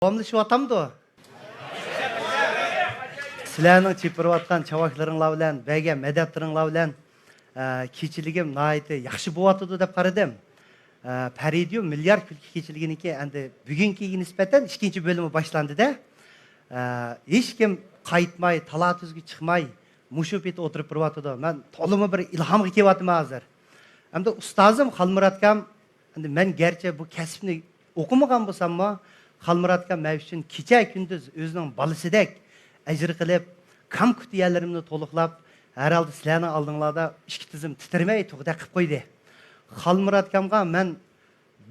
Davamlashib atamdı. Sizlarning chepirib atgan chavaklaringlar bilan, baga madadlaringlar bilan kechiligim nihoyatda yaxshi bo'lyapti deb qaradim. Paridiyo milliard kulki kechiliginiki endi bugungiga nisbatan ikkinchi bo'limi boshlandi-da. Hech kim qaytmay, talatuzga chiqmay, mushu pet o'tirib turyapti. Men to'limi bir ilhomga kelyapman hozir. Hamda ustozim Xalmurat akam, endi men garchi bu kasbni o'qimagan bo'lsam-mo, Xalmurat akam men uchun kecha kunduz o'zining bolasidek ajr qilib, kompyuterlarimni to'liqlab, herhalde sizlarning oldinglarda ikki tizim titirmay to'g'da qilib qo'ydi. Xalmurat akamga men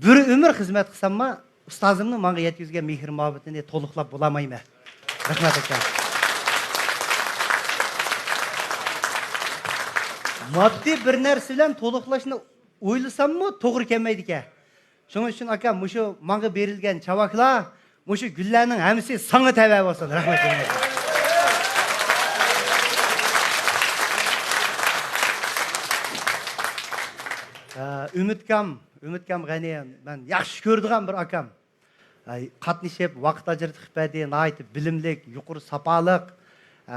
bir umr xizmat qilsam-mo, ustozimning menga yetkazgan mehr muhabbatini to'liqlab bo'lamayman. Rahmat akam. Moddiy bir narsa bilan to'liqlashni o'ylasam-mo, to'g'ri kelmaydi ekan. Shuning uchun akam, mushu menga berilgan chavaklar, mushu gullarning hammasi sanga tava bo'lsin. Rahmat. Ümitkam g'ani, men yaxshi ko'rdigan bir akam. Qatnashib, vaqt ajratib berdi, nihoyat bilimlik, yuqori sapaliq.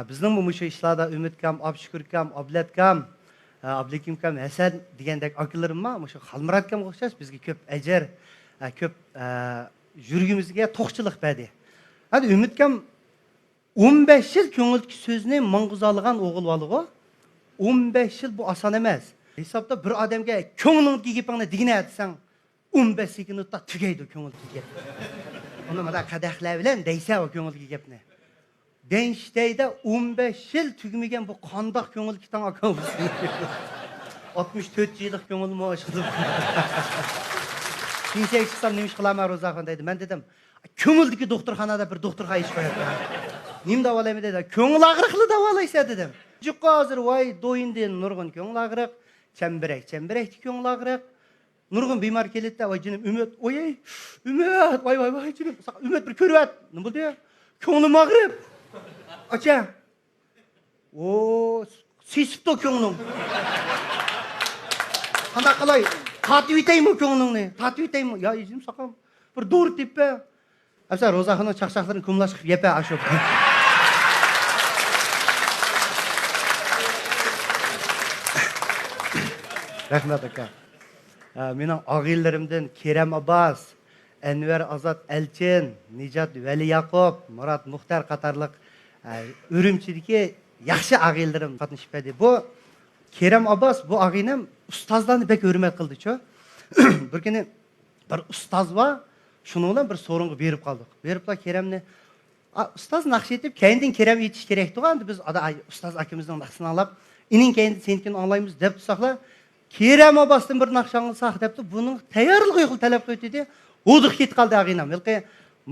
Bizning bu mushu ishlarda Ümitkam, Abshukurkam, Ablatkam, Ablikimkam, Hasan degandek akalarim-ma, mushu Xalmurat akamga o'xshash bizga ko'p ajr, ko'p yurgimizga to'qchilik berdi. Hadi Ümitkam 15 yil ko'ngilki so'zni mang'uzalagan o'g'il bola. 15 yil bu oson emas. Hesabda bir odamga ko'ngilingga gapingni degina aytsang, 15 sekundda tugaydi ko'ngilga gap. Uni mana qadahlar bilan deysa o ko'ngilga gapni. Denşteyde 15 yil tugmagan bu qandoq ko'ngilga tang akamiz. 64 yillik ko'ngilmi oshqilib. Pensiyaga chiqsam nima ish qilaman Ro'zaxon deydi. Men dedim, ko'ngildagi doktorxonada bir doktorga ish qo'yaman. Nim davolayman dedi. Ko'ngil og'riqli davolaysa dedim. Juqqa hozir voy do'yindan nurg'un ko'ngil og'riq, chambirakdi ko'ngil og'riq. Nurg'un bemor keldi-da, voy jinim Umid, voy Umid, voy jinim, Umid bir ko'ryapti. Nima bo'ldi? Ko'nglim og'rib. Acha. O, sesipti ko'nglim. Qanday qilay? Tatib etaymi ko'nglimni? Tatib etaymi? Ya, izim saqam bir doğru teppa. Afsa Ro'zaxonning chaqchaqlarini ko'mlash qilib yepa ashu. Rahmat aka. Mening og'illarimdan Kerem Abbas, Enver Azat Elchin, Nijat Vali Yaqub, Murat Muxtar qatorliq Urumchidagi yaxshi og'illarim qatnashib berdi. Bu Kerem Abbas bu og'inam ustozlarni bek hurmat qildi-chu. Bir kuni bir ustoz va shuning bilan bir so'ringa berib qoldik. Beriblar Keremni, ustoz naqsh etib, keyindan Kerem yetish kerak turgandi. Biz ustoz akimizning naqshini anglab, ining keyinda senikini anglaymiz deb tursaqlar, Kerem Abbasdan bir naqsh alsak debdi. Buning tayyorligi yo'q talab qo'ydi. O'diq ketib qoldi og'inam. Balki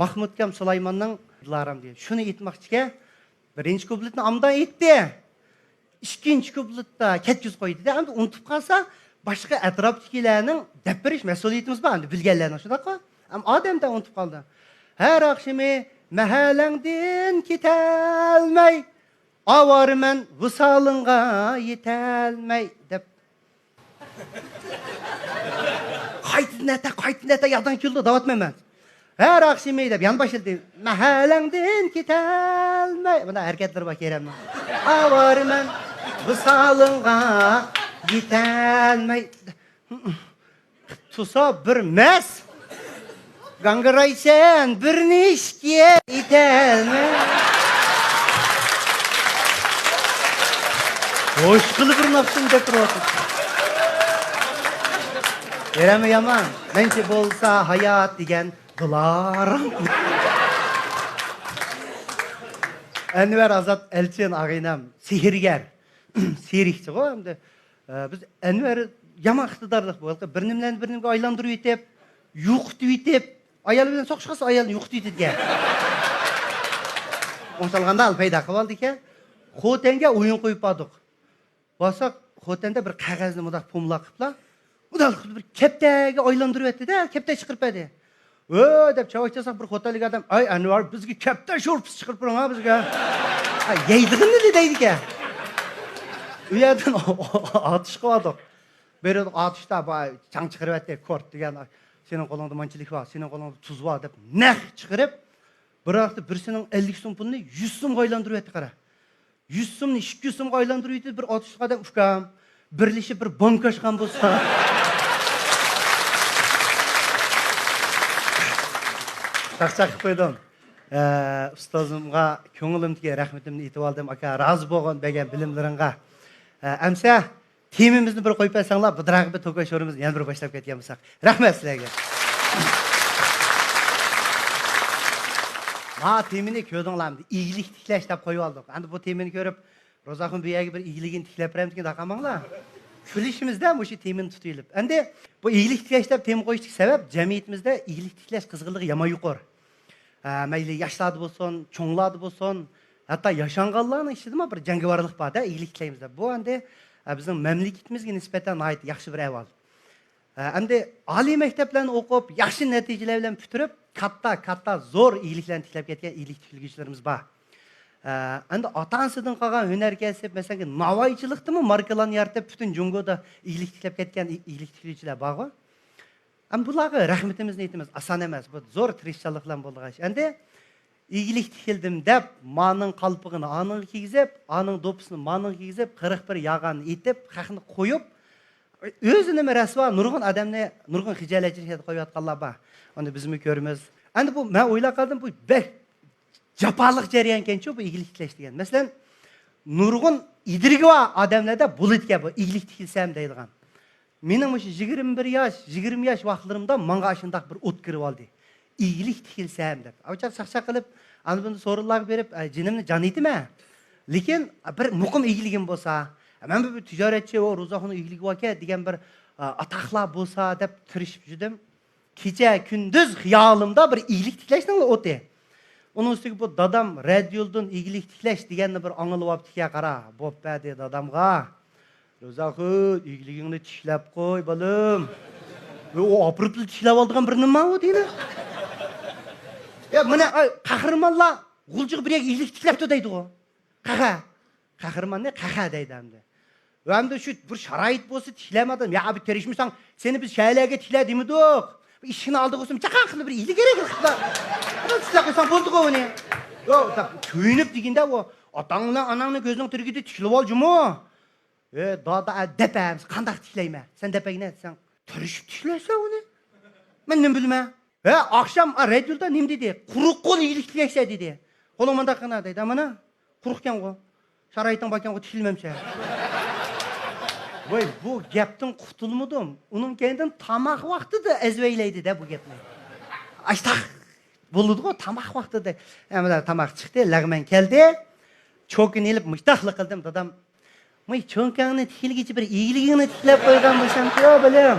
Mahmud akam Sulaymonning dilaram deydi. Shuni aytmoqchiga birinchi kubletni amdan aytdi. Ikkinchi kubletda ketkizib qo'ydi-da. Endi unutib qolsa, boshqa atrofdagilarning deb berish mas'uliyatimiz bor. Endi bilganlarning shunaqa. Am odamda unutib qoldi. Har oqshimi mahallangdan ketolmay, avorman visolingga yetolmay deb qaytinata yoddan keldi, davatmayman. Her akşam deb yan başladı. Mahallangdan ketolmay. Bunda hareketler bak Kerem'nin. Avarman visolingga yetolmay. Tusa bir mes. Gangıraysan bir nishga yetolmay. Hoş qilib bir nafsini deb turibdi. Kerem yaman. Menchi bo'lsa hayot degan Kılarım. Enver Azat Elchin ağaynam sihirger. Sihirikçi o hem de. Biz Enver yaman iqtidarlıq bo'ldi. Birini aylandırıb etib, yo'qitib etib, ayol bilan so'qishqasa ayolni yo'qitib etgan. Onsalganda al payda qilib oldi ekan. Xotanga o'yin qo'yib qo'ydik. Bo'lsa xotanda bir qog'ozni mudaq pomla qiliblar. Mudaq bir keptaga aylandırıb etdi-da, kepta chiqirib berdi. Deb chavak chasak bir xo'talik adam, "Ay Anvar, bizga kapta sho'rpis chiqirib turing ha bizga." Yeydig'ini deydi-ku. U yerdan otish qildik. Beri otishda chang chiqirib etdi, kort degan, sening qo'lingda manchilik bor, sening qo'lingda tuz bor deb naq chiqirib, Бірақ бірсінің 50 сом pulni 100 so'mga aylantirib etdi qara. 100 so'mni 200 so'mga aylantirib etdi, bir 60 qadam ukam, birlashib bir bank ochgan bo'lsa. Taqchaq qilib qo'ydim. Ustozimga ko'nglimga rahmatimni aytib oldim. Aka, rozi bo'lgan degan bilimlaringga. Amsa temimizni bir qo'yib bersanglar, bidraq bir to'qashorimizni yana bir boshlab ketgan bo'lsak. Rahmat sizlarga. Ma temini ko'rdinglarmi? Iyilik tiklash deb qo'yib oldik. Endi bu temini ko'rib, Ro'zaxon bu yerga bir iyiligini tiklab beramiz degan taqamanglar. Kulishimizda o'sha temini tutaylik. Endi bu iyilik tiklash deb tem qo'yishlik sabab jamiyatimizda iyilik tiklash qizg'inligi yomon yuqori. Mayli yoshlarda bo'lsin, cho'nglarda bo'lsin, hatto yashanganlarning ichida bir jangovarlik bor-da, iyilik tiklaymiz deb. Bu endi bizning mamlakatimizga nisbatan yaxshi bir ahvol. Endi oliy maktablarni o'qib, yaxshi natijalar bilan bitirib, katta zo'r iyiliklarni tiklab ketgan iyilik tiklaguvchilarimiz bor. Endi ota-onasidan qolgan hunar kasb, masalan, navoiychilikdimi markalarni yaratib, butun Jungoda iyilik tiklab ketgan iyilik tiklaguvchilar bor-ku. Am bularga rahmatimizni aytamiz. Oson emas, bu zo'r tirishchiliklar bo'lgan ish. Endi iyilik tikildim deb, maning qalpig'ini aning kiygizib, aning do'pisini maning kiygizib, 41 yog'ani etib, haqni qo'yib, o'zini rasvo nurg'un odamni nurg'un xijolatchilikka qo'yayotganlar bor. Uni bizmi ko'ramiz. Endi bu men o'ylab qoldim, bu bek japaliq jarayon ekan-ku bu iyilik tiklash degan. Masalan, nurg'un idrigi odamlarda bulutga bu iyilik tikilsam deydigan. Mening o'sha 21 yosh, 20 yosh vaqtlarimda menga shunday bir o't kirib oldi. Iyilik tikilsam deb. Avchab saqcha qilib, ana buni so'rovlar berib, jinimni jon etimi? Lekin bir muqim iyiligim bo'lsa, men bir tijoratchi va Ro'zaxon iyiligi bor-ku degan bir ataqlar bo'lsa deb tirishib judim. Kecha kunduz xiyolimda bir iyilik tiklashning o'ti. Onun ustiga bu dadam radiodan iyilik tiklash deganni bir anglab olibdi-ku, qara. Bo'ppa dedi dadamga. Ro'zaxon, iyiligingni tiklab qo'y, bolam. O apripli tiklab oldigan bir nima u deydi. Ya mana qahramonlar g'uljiq bir iyilik tiklabdi deydi-ku. Qahramonne qaha deydi endi. Va endi shu bir sharoit bo'lsa tiklamadim. Ya abi terishmisan, seni biz shaylarga tikladimidik. İşini aldık olsun, çakal qilib bir iyilik kerak qilib. Sizlar qo'ysan bo'ldi-ku uni. Yo, kuyinib deganda o otangni, anangni ko'zining tirigida tiklab oljimu? Dada depamiz, qanday tiklayman? Sen depagini aytsan, tirishib tiklaysan uni. Men nima bilmayman. Akşam radioda nima dedi? Quruq qo'l iyilik tiklashsa dedi. Qo'ling menda qana deydi. Mana quruqkan-ku. Sharoiting borkan-ku tikilmamcha. Voy, bu gapdan qutulmadim. Uning kendidan tamoq vaqtida azvaylaydi-da bu gapni. Ayshtaq bo'ldi-ku tamoq vaqtida. Mana tamoq chiqdi, lag'man keldi. Cho'kini ilib mushtaqlik qildim, dadam. "Moy cho'nkangni tikilgichi bir iyiligingni tiklab qo'ygan bo'lsam-ku, bilim."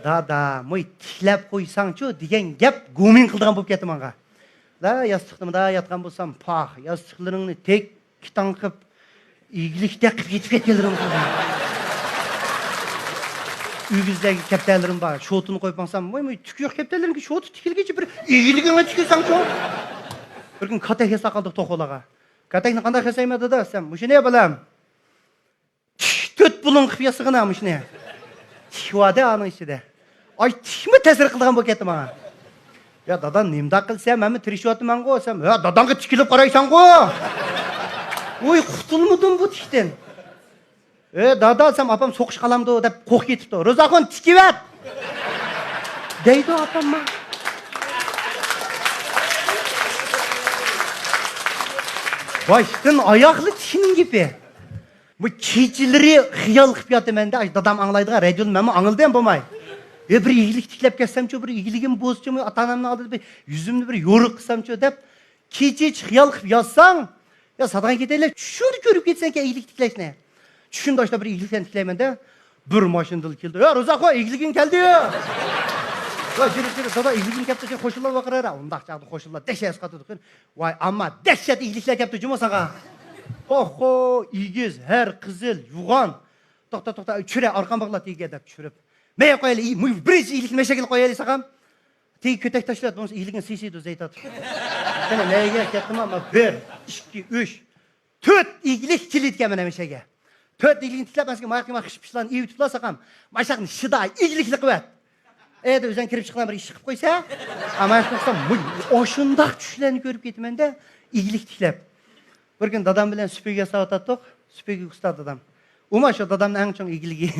Dada, moy tiklab qo'ysang-chu degan gap go'min qildigan bo'lib ketdi menga. Da yostiqda yotgan bo'lsam, "Pah, yostiqlaringni tek tanqib iyilikda qilib yetib ketganlarim qildim." Uyimizdagi kapitalarim bor. Shotini qo'yib qo'ysam, "Moy tuk yo'q kapitalarimga shoti tikilgichi bir iyiligingni tikilsang-chu." Bir kun katak hesa qildik to'qolaga. Katakni qanday qilsayman dedi, desam, "Mushune bilam. 4 pulun qilib yasig'ina mushune." Tikvada aning ichida. Ay, tikmi ta'sir qilgan bo'lib ketdi menga. Ya dadam nimda qilsam, men tirishyapman-ku, desam, "Ya dadangga tikilib qaraysan-ku." Oy, qutulmadim bu tikdan. Dada desam, apam so'qish qalamdi deb qo'rqib ketibdi. "Ro'zaxon tikivat." deydi apam. Başdan ayaqlı tikinin gibi. Bu keçileri xiyal qilib yotaman-da, dadam anglaydigan radiodan men angldim bo'lmay. Bir iyilik tiklab ketsam-chu, bir iyiligim bo'lsa-chu, ota-onamning oldida bir yuzimni bir yo'riq qilsam-chu deb kech xiyal qilib yotsang, ya sadagan ketaylar, shuni ko'rib ketsan-ki iyilik tiklashni. Tushimda işte bir iyilikdan tiklayman-da, bir mashinadil keldi. "Ya Ro'zaxon, iyiliging keldi." Va jiri dada iyiliging keldi, sen qo'shillar vaqirara. Undaq chaqdi qo'shillar dahshat qatdi. Voy, amma dahshat iyiliklar keldi juma sanga. Oho, igiz, her qizil, yuğan. To'xta, chura orqam bog'lat deyga deb tushirib. Men qo'yayli, birinchi iyilikni mashakil qo'yayli saqam. Teg ko'tak tashlab, bo'lsa iyiligini siysidu zaytat. Mana nega ketdim, amma 1, 2, 3, 4 iyilik kilitga mana meshaga. 4 iyilikni tiklab, masga mahkama qishpishlarni evib tutlasaqam, mashaqni shida iyilikli qilib. Eğer özden kirip çıkan bir iş çıkıp koysa, ama çıksam, oşundaq düşlerini görüp gitmen de iyilik tilep. Bir gün dadam bilen süpürge saat attık, süpürge usta dadam. Uma şu dadamın en çok ilgili.